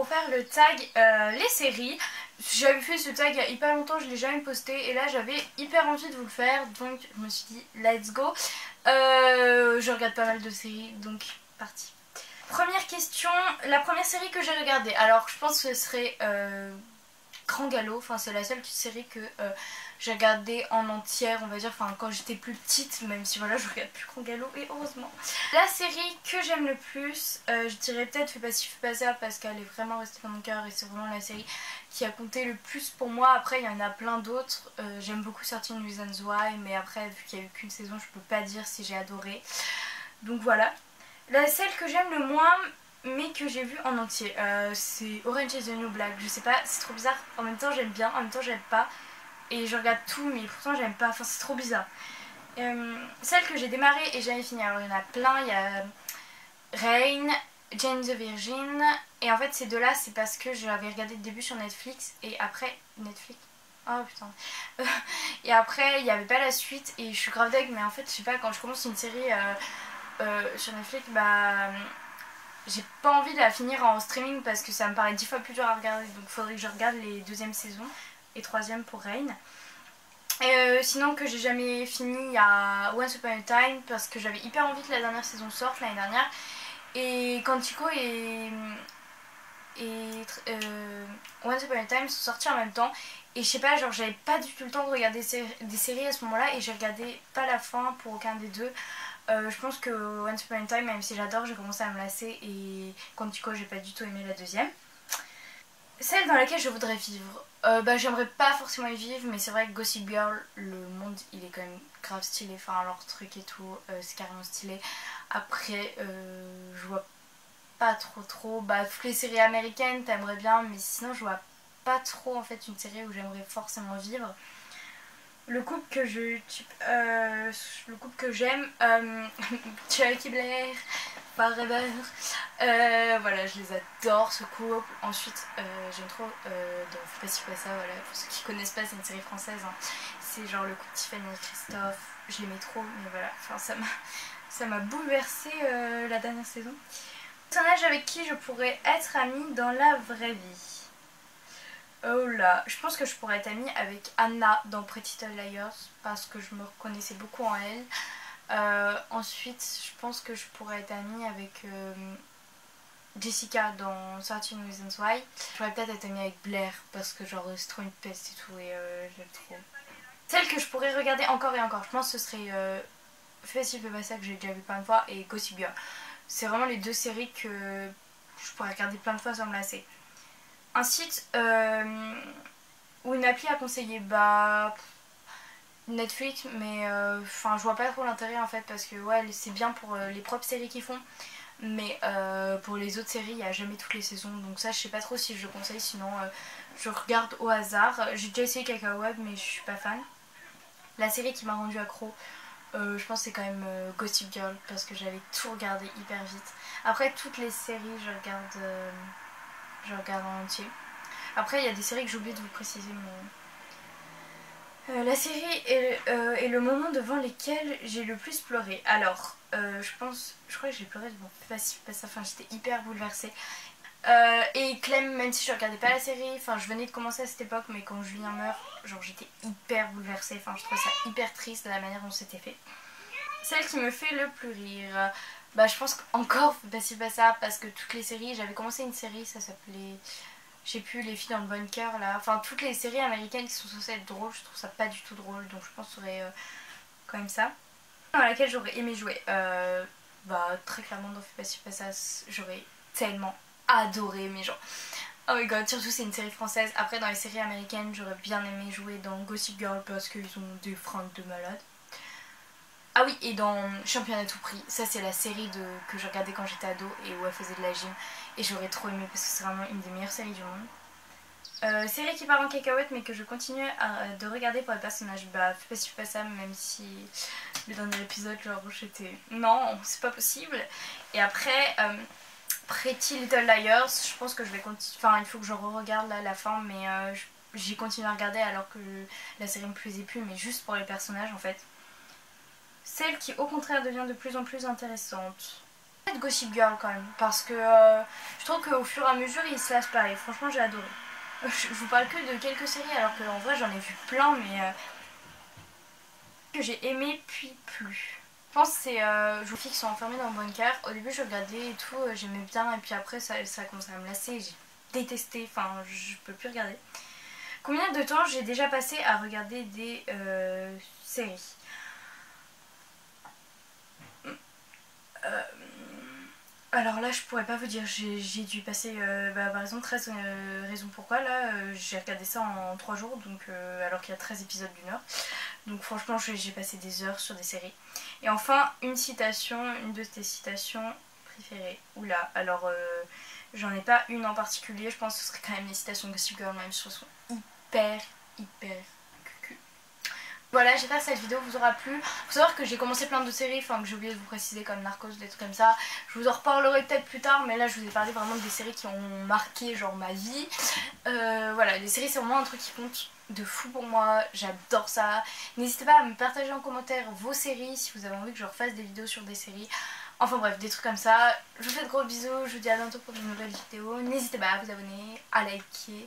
pour faire le tag les séries. J'avais fait ce tag il y a hyper longtemps, je l'ai jamais posté et là j'avais hyper envie de vous le faire, donc je me suis dit let's go. Je regarde pas mal de séries, donc parti. Première question, la première série que j'ai regardée, alors je pense que ce serait Grand Galop, enfin c'est la seule série que j'ai regardée en entière, on va dire, enfin quand j'étais plus petite, même si voilà je regarde plus Grand Galop et heureusement. La série que j'aime le plus, je dirais peut-être Fais pas ci, fais pas ça parce qu'elle est vraiment restée dans mon cœur et c'est vraiment la série qui a compté le plus pour moi. Après il y en a plein d'autres, j'aime beaucoup Certain Reasons Why, mais après vu qu'il n'y a eu qu'une saison je peux pas dire si j'ai adoré. Donc voilà. Celle que j'aime le moins mais que j'ai vu en entier, c'est Orange is the New Black. Je sais pas, c'est trop bizarre, en même temps j'aime bien, en même temps j'aime pas. Et je regarde tout mais pourtant j'aime pas, enfin c'est trop bizarre. Celle que j'ai démarré et jamais fini, alors il y en a plein, il y a Reign, Jane the Virgin. Et en fait ces deux-là c'est parce que j'avais regardé le début sur Netflix et après Netflix. Oh putain. Et après il n'y avait pas la suite et je suis grave deg, mais en fait je sais pas, quand je commence une série sur Netflix, bah j'ai pas envie de la finir en streaming parce que ça me paraît 10 fois plus dur à regarder, donc faudrait que je regarde les deuxième saisons et troisième pour Reign. Sinon que j'ai jamais fini, il y a Once Upon a Time parce que j'avais hyper envie que la dernière saison sorte l'année dernière et Quantico et Once Upon a Time sont sortis en même temps et je sais pas, genre j'avais pas du tout le temps de regarder des séries à ce moment là et j'ai regardé pas la fin pour aucun des deux. Je pense que Once Upon a Time, même si j'adore, j'ai commencé à me lasser et Quantico j'ai pas du tout aimé la deuxième. Celle dans laquelle je voudrais vivre, bah j'aimerais pas forcément y vivre, mais c'est vrai que Gossip Girl, le monde il est quand même grave stylé, enfin leur truc et tout, c'est carrément stylé. Après je vois pas trop, bah toutes les séries américaines t'aimerais bien, mais sinon je vois pas trop en fait une série où j'aimerais forcément vivre. Le couple que le couple que j'aime, Chuck et Blair, Forever, voilà, je les adore ce couple. Ensuite j'aime trop dans Faut pas si pas ça, voilà, pour ceux qui connaissent pas, c'est une série française, hein. C'est genre le couple Tiffany et Christophe, je l'aimais trop, mais voilà, enfin ça m'a bouleversée la dernière saison. Personnage avec qui je pourrais être amie dans la vraie vie. Oh là, je pense que je pourrais être amie avec Anna dans Pretty Little Liars parce que je me reconnaissais beaucoup en elle. Ensuite, je pense que je pourrais être amie avec Jessica dans 13 Reasons Why. Je pourrais peut-être être amie avec Blair parce que genre c'est trop une peste et tout et j'aime trop. Celle que je pourrais regarder encore et encore, je pense que ce serait Fais pas ci, fais pas ça que j'ai déjà vu plein de fois et Gossip Girl. C'est vraiment les deux séries que je pourrais regarder plein de fois sans me lasser. Un site ou une appli à conseiller, bah Netflix, mais enfin je vois pas trop l'intérêt en fait parce que ouais c'est bien pour les propres séries qu'ils font, mais pour les autres séries il n'y a jamais toutes les saisons, donc ça je sais pas trop si je le conseille, sinon je regarde au hasard. J'ai déjà essayé Kakao Web mais je suis pas fan. La série qui m'a rendu accro, je pense que c'est quand même Gossip Girl parce que j'avais tout regardé hyper vite. Après toutes les séries je regarde en entier. Après il y a des séries que j'ai oublié de vous préciser, mais la série est le moment devant lesquels j'ai le plus pleuré. Alors je crois que j'ai pleuré devant Fais pas ça, enfin j'étais hyper bouleversée. Et Clem, même si je regardais pas la série, enfin je venais de commencer à cette époque, mais quand Julien meurt, genre j'étais hyper bouleversée, enfin je trouvais ça hyper triste de la manière dont c'était fait. Celle qui me fait le plus rire, bah je pense qu'encore Fais pas ci, pas ça, parce que toutes les séries, j'avais commencé une série, ça s'appelait, je sais plus, Les filles dans le bunker là, enfin toutes les séries américaines qui sont censées être drôles, je trouve ça pas du tout drôle, donc je pense que ce serait quand même ça. Dans laquelle j'aurais aimé jouer, bah très clairement dans Fais pas ci, pas ça, j'aurais tellement adoré, mais genre oh my god, surtout c'est une série française. Après dans les séries américaines j'aurais bien aimé jouer dans Gossip Girl parce qu'ils ont des fringues de malade. Ah oui, et dans Championne à tout prix, ça c'est la série que je regardais quand j'étais ado et où elle faisait de la gym et j'aurais trop aimé parce que c'est vraiment une des meilleures séries du monde. Série qui part en cacahuète mais que je continue de regarder pour les personnages, bah Fais pas ci, fais pas ça, même si le dernier épisode genre j'étais non c'est pas possible. Et après Pretty Little Liars, je pense que je vais continuer, enfin il faut que je re-regarde là la fin, mais j'ai continué à regarder alors que la série me plaisait plus, mais juste pour les personnages en fait. Celle qui au contraire devient de plus en plus intéressante. Peut-être Gossip Girl quand même, parce que je trouve qu'au fur et à mesure il se lasse pas et franchement j'ai adoré. Je vous parle que de quelques séries alors qu'en vrai j'en ai vu plein mais que j'ai aimé puis plus. Je pense que c'est je filles qui sont enfermées dans le bunker. Au début je regardais et tout, j'aimais bien et puis après ça a commencé à me lasser, j'ai détesté, enfin je peux plus regarder. Combien de temps j'ai déjà passé à regarder des séries? Euh, Alors là, je pourrais pas vous dire. J'ai dû passer, par exemple, 13 raisons pourquoi. Là, j'ai regardé ça en 3 jours, donc, alors qu'il y a 13 épisodes d'1 heure. Donc franchement, j'ai passé des heures sur des séries. Et enfin, une citation, une de tes citations préférées. Oula, alors j'en ai pas une en particulier. Je pense que ce serait quand même les citations de Gossip Girl, même si elles sont hyper cucu. Voilà, j'espère que cette vidéo vous aura plu. Faut savoir que j'ai commencé plein de séries, enfin que j'ai oublié de vous préciser comme Narcos, des trucs comme ça. Je vous en reparlerai peut-être plus tard, mais là je vous ai parlé vraiment des séries qui ont marqué genre ma vie. Voilà, les séries c'est vraiment un truc qui compte de fou pour moi, j'adore ça. N'hésitez pas à me partager en commentaire vos séries si vous avez envie que je refasse des vidéos sur des séries. Enfin bref, des trucs comme ça. Je vous fais de gros bisous, je vous dis à bientôt pour de nouvelles vidéos. N'hésitez pas à vous abonner, à liker.